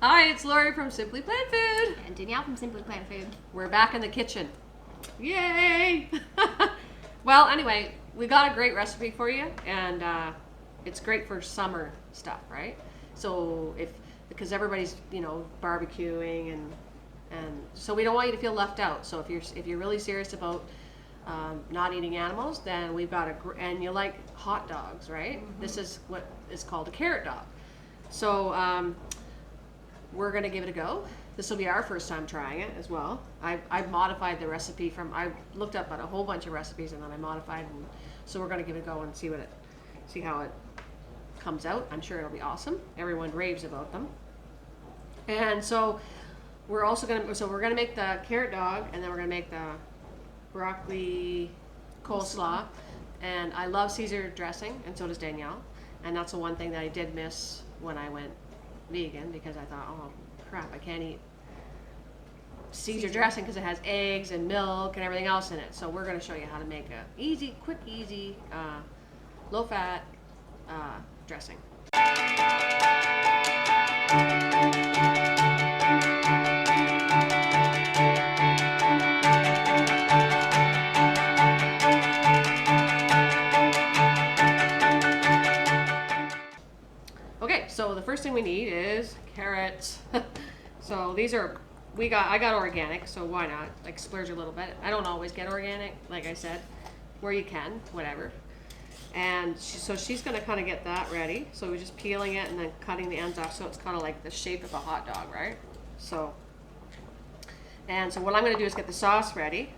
Hi, it's Lori from SimplyPlantFood. And Danielle from SimplyPlantFood. We're back in the kitchen. Yay! Well, anyway, we got a great recipe for you, and it's great for summer stuff, right? So because everybody's barbecuing, and so we don't want you to feel left out. So if you're really serious about not eating animals, then we've got and you like hot dogs, right? Mm-hmm. This is what is called a carrot dog. So we're gonna give it a go. This will be our first time trying it as well. I've modified the recipe I looked up at a whole bunch of recipes and then I modified, and so we're gonna give it a go and see how it comes out. I'm sure it'll be awesome. Everyone raves about them. And so we're gonna make the carrot dog, and then we're gonna make the broccoli coleslaw. And I love Caesar dressing, and so does Danielle. And that's the one thing that I did miss when I went vegan, because I thought, oh crap, I can't eat Caesar dressing because it has eggs and milk and everything else in it. So we're going to show you how to make a quick, easy, low-fat dressing. Okay, so the first thing we need is carrots. So I got organic, so why not? Like, splurge a little bit. I don't always get organic, like I said, where you can, whatever. And so she's gonna kind of get that ready. So we're just peeling it and then cutting the ends off, so it's kind of like the shape of a hot dog, right? So what I'm gonna do is get the sauce ready,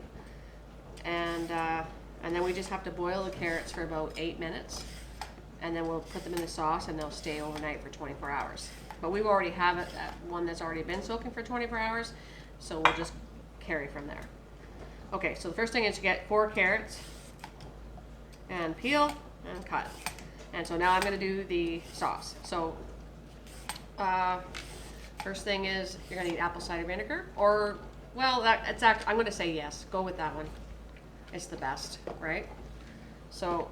and then we just have to boil the carrots for about 8 minutes. And then we'll put them in the sauce, and they'll stay overnight for 24 hours. But we already have one that's already been soaking for 24 hours, so we'll just carry from there. Okay, so the first thing is to get 4 carrots and peel and cut. And so now I'm going to do the sauce. So first thing is you're going to need apple cider vinegar, or I'm going to say yes. Go with that one. It's the best, right? So.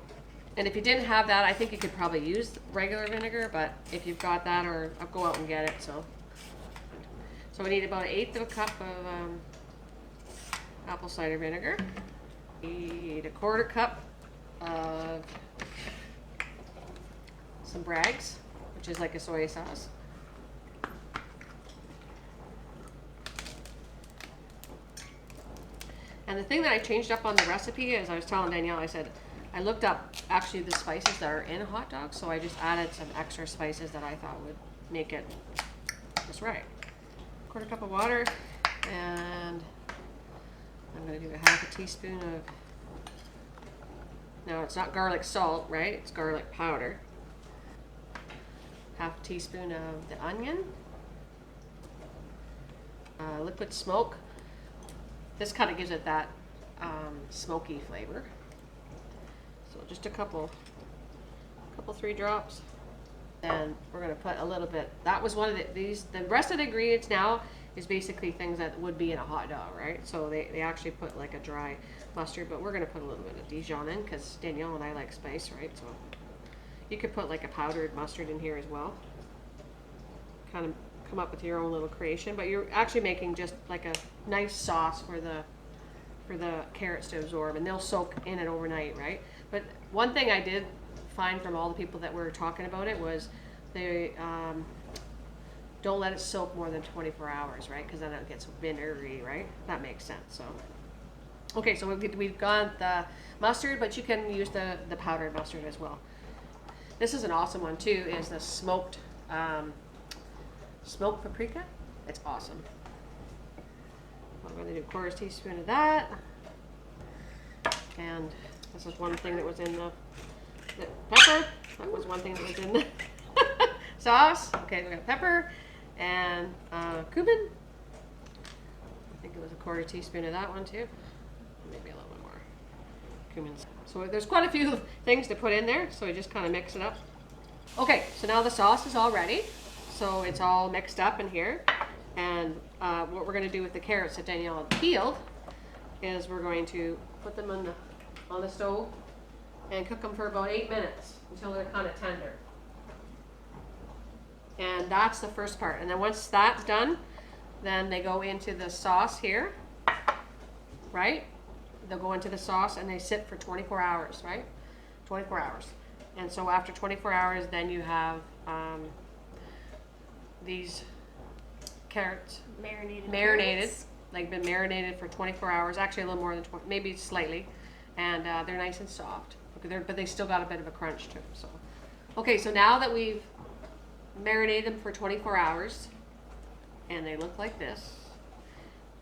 And if you didn't have that, I think you could probably use regular vinegar, but if you've got that, or I'll go out and get it. So we need about 1/8 of a cup of apple cider vinegar. We need 1/4 cup of some Bragg's, which is like a soy sauce. And the thing that I changed up on the recipe is, I was telling Danielle, I said, I looked up actually the spices that are in hot dogs, so I just added some extra spices that I thought would make it just right. 1/4 cup of water, and I'm going to do a 1/2 teaspoon of, now it's not garlic salt, right? It's garlic powder. 1/2 teaspoon of the onion. Liquid smoke. This kind of gives it that smoky flavor. So just a couple 3 drops, and we're going to put a little bit. That was one of the rest of the ingredients now is basically things that would be in a hot dog, right? So they actually put like a dry mustard, but we're going to put a little bit of Dijon in because Danielle and I like spice, right? So you could put like a powdered mustard in here as well. Kind of come up with your own little creation, but you're actually making just like a nice sauce for the carrots to absorb, and they'll soak in it overnight, right? But one thing I did find from all the people that were talking about it was they don't let it soak more than 24 hours, right? Because then it gets vinegary, right? That makes sense. So, okay, so we've got the mustard, but you can use the powdered mustard as well. This is an awesome one too, is the smoked paprika. It's awesome. I'm going to do 1/4 teaspoon of that. And this is one thing that was in the pepper. That was one thing that was in the sauce. Okay, we got pepper and cumin. I think it was 1/4 teaspoon of that one too. Maybe a little bit more cumin. So there's quite a few things to put in there, so we just kind of mix it up. Okay, so now the sauce is all ready. So it's all mixed up in here. And what we're going to do with the carrots that Danielle had peeled is we're going to put them on the stove and cook them for about 8 minutes until they're kind of tender. And that's the first part. And then once that's done, then they go into the sauce here, right? They'll go into the sauce and they sit for 24 hours, right? 24 hours. And so after 24 hours, then you have these carrots marinated. Carrots. Like been marinated for 24 hours, actually a little more than 20, maybe slightly. And they're nice and soft. Okay, but they still got a bit of a crunch to them. So, okay, so now that we've marinated them for 24 hours, and they look like this,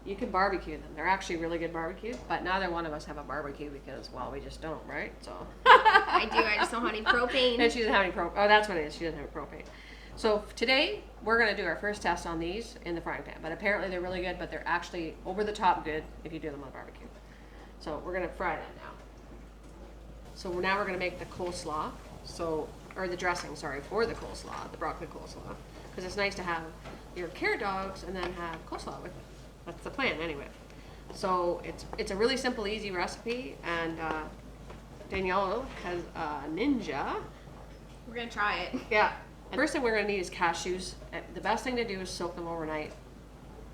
you can barbecue them. They're actually really good barbecue, but neither one of us have a barbecue because, well, we just don't, right? So I do. I just don't have any propane. And she doesn't have any propane. Oh, that's what it is. She doesn't have propane. So today we're gonna do our first test on these in the frying pan. But apparently they're really good, but they're actually over the top good if you do them on barbecue. So we're gonna fry that now. So now we're gonna make the coleslaw. Or the dressing, sorry, for the coleslaw, the broccoli coleslaw, because it's nice to have your carrot dogs and then have coleslaw with it. That's the plan, anyway. So it's a really simple, easy recipe, and Danielle has a ninja. We're gonna try it. Yeah. And first thing we're gonna need is cashews. The best thing to do is soak them overnight,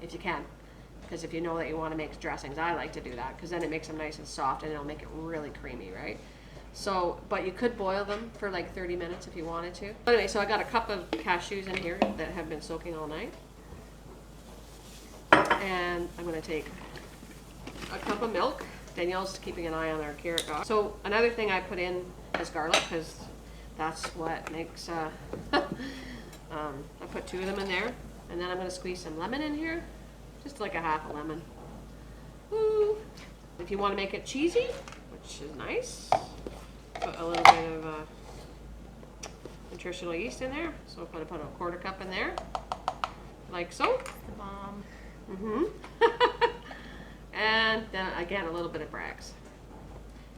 if you can, because if you know that you want to make dressings, I like to do that, because then it makes them nice and soft, and it'll make it really creamy, right? So, but you could boil them for like 30 minutes if you wanted to. Anyway, so I got a cup of cashews in here that have been soaking all night. And I'm gonna take a cup of milk. Danielle's keeping an eye on our carrot dog. So another thing I put in is garlic, because that's what makes, I put 2 of them in there. And then I'm gonna squeeze some lemon in here. Just like a half a lemon. Woo! If you wanna make it cheesy, which is nice, put a little bit of nutritional yeast in there. So I'm gonna put a 1/4 cup in there, like so. The bomb. And then again, a little bit of Bragg's.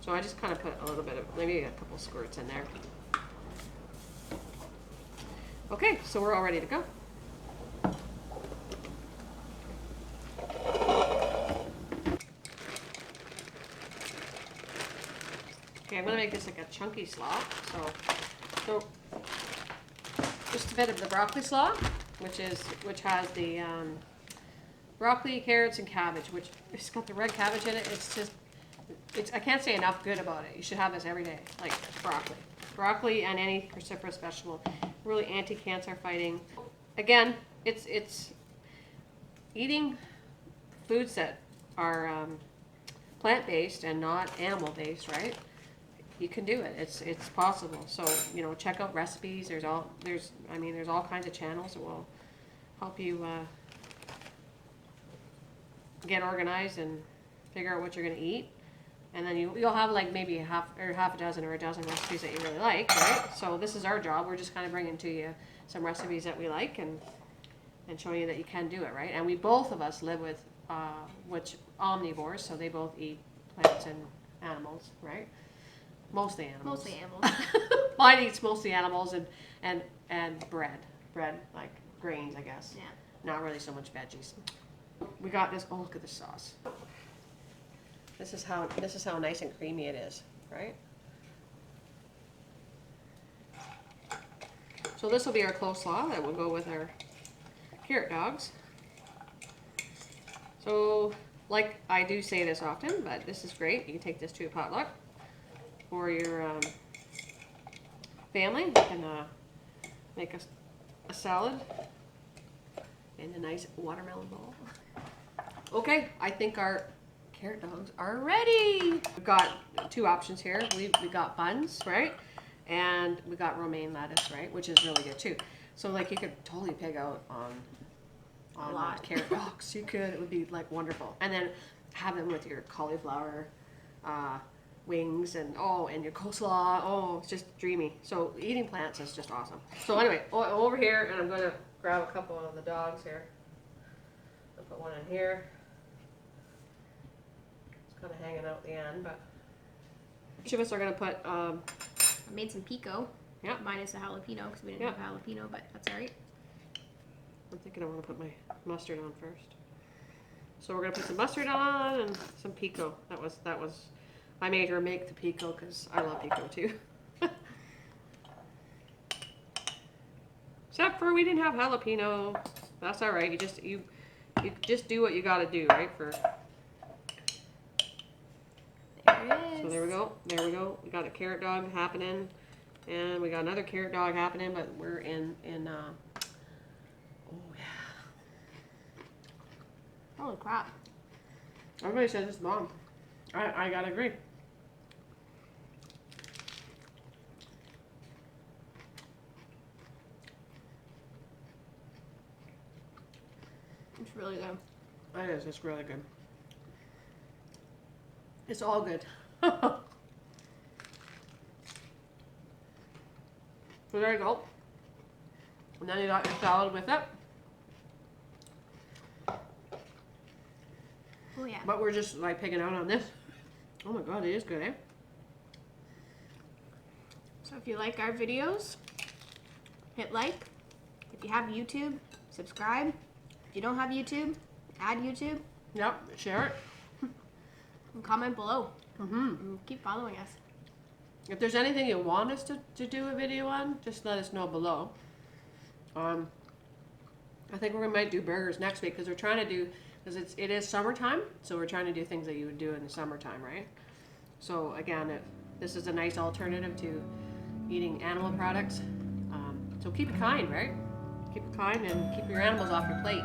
So I just kind of put a little bit of, maybe a couple squirts in there. Okay, so we're all ready to go. Okay, I'm gonna make this like a chunky slaw. So just a bit of the broccoli slaw, which has the broccoli, carrots, and cabbage. Which it's got the red cabbage in it. I can't say enough good about it. You should have this every day, like broccoli and any cruciferous vegetable. Really anti-cancer fighting. Again, it's eating foods that are plant-based and not animal-based, right? You can do it. It's possible. So, you know, check out recipes. There's all kinds of channels that will help you get organized and figure out what you're going to eat. And then you'll have like maybe half a dozen or a dozen recipes that you really like, right? So this is our job. We're just kind of bringing to you some recipes that we like and showing you that you can do it, right? And we both of us live with omnivores, so they both eat plants and animals, right? Mostly animals. Mostly animals. Mine eats mostly animals and bread, like grains, I guess. Yeah. Not really so much veggies. We got this. Oh, look at the sauce. This is how nice and creamy it is, right? So this will be our coleslaw that will go with our carrot dogs. So, like I do say this often, but this is great. You can take this to a potluck for your family. You can make a salad in a nice watermelon bowl. Okay, I think our carrot dogs are ready. We've got 2 options here. We got buns, right? And we got romaine lettuce, right? Which is really good too. So like you could totally pig out on a lot. Carrot dogs. You could. It would be like wonderful. And then have them with your cauliflower wings and your coleslaw. Oh, it's just dreamy. So eating plants is just awesome. So anyway, over here, and I'm going to grab a couple of the dogs here. I'll put one in here. It's kind of hanging out the end, but each of us are going to put. I made some pico. Yeah. Minus a jalapeno because we didn't have jalapeno, but that's all right. I'm thinking I want to put my mustard on first. So we're going to put some mustard on and some pico. That was. I made her make the pico because I love pico too. Except for we didn't have jalapeno. That's all right. You just do what you got to do, right? For There it is. so there we go. There we go. We got a carrot dog happening, and we got another carrot dog happening. But we're in. Oh yeah. Holy crap. Everybody says it's bomb. I gotta agree. It's really good. It is. It's really good. It's all good. So there you go. And then you got your salad with it. Oh yeah. But we're just like picking out on this. Oh my god, it is good, eh? So if you like our videos, hit like. If you have YouTube, subscribe. If you don't have YouTube, add YouTube Yep, share it. and comment below. Mm-hmm. And keep following us. If there's anything you want us to do a video on, just let us know below. I think we might do burgers next week because we're trying to do, because it is summertime, so we're trying to do things that you would do in the summertime, right? So again, this is a nice alternative to eating animal products. So keep it kind, right? Keep it kind and keep your animals off your plate.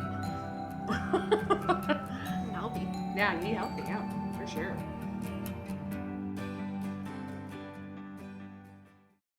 And healthy. Yeah, eat healthy, yeah, for sure.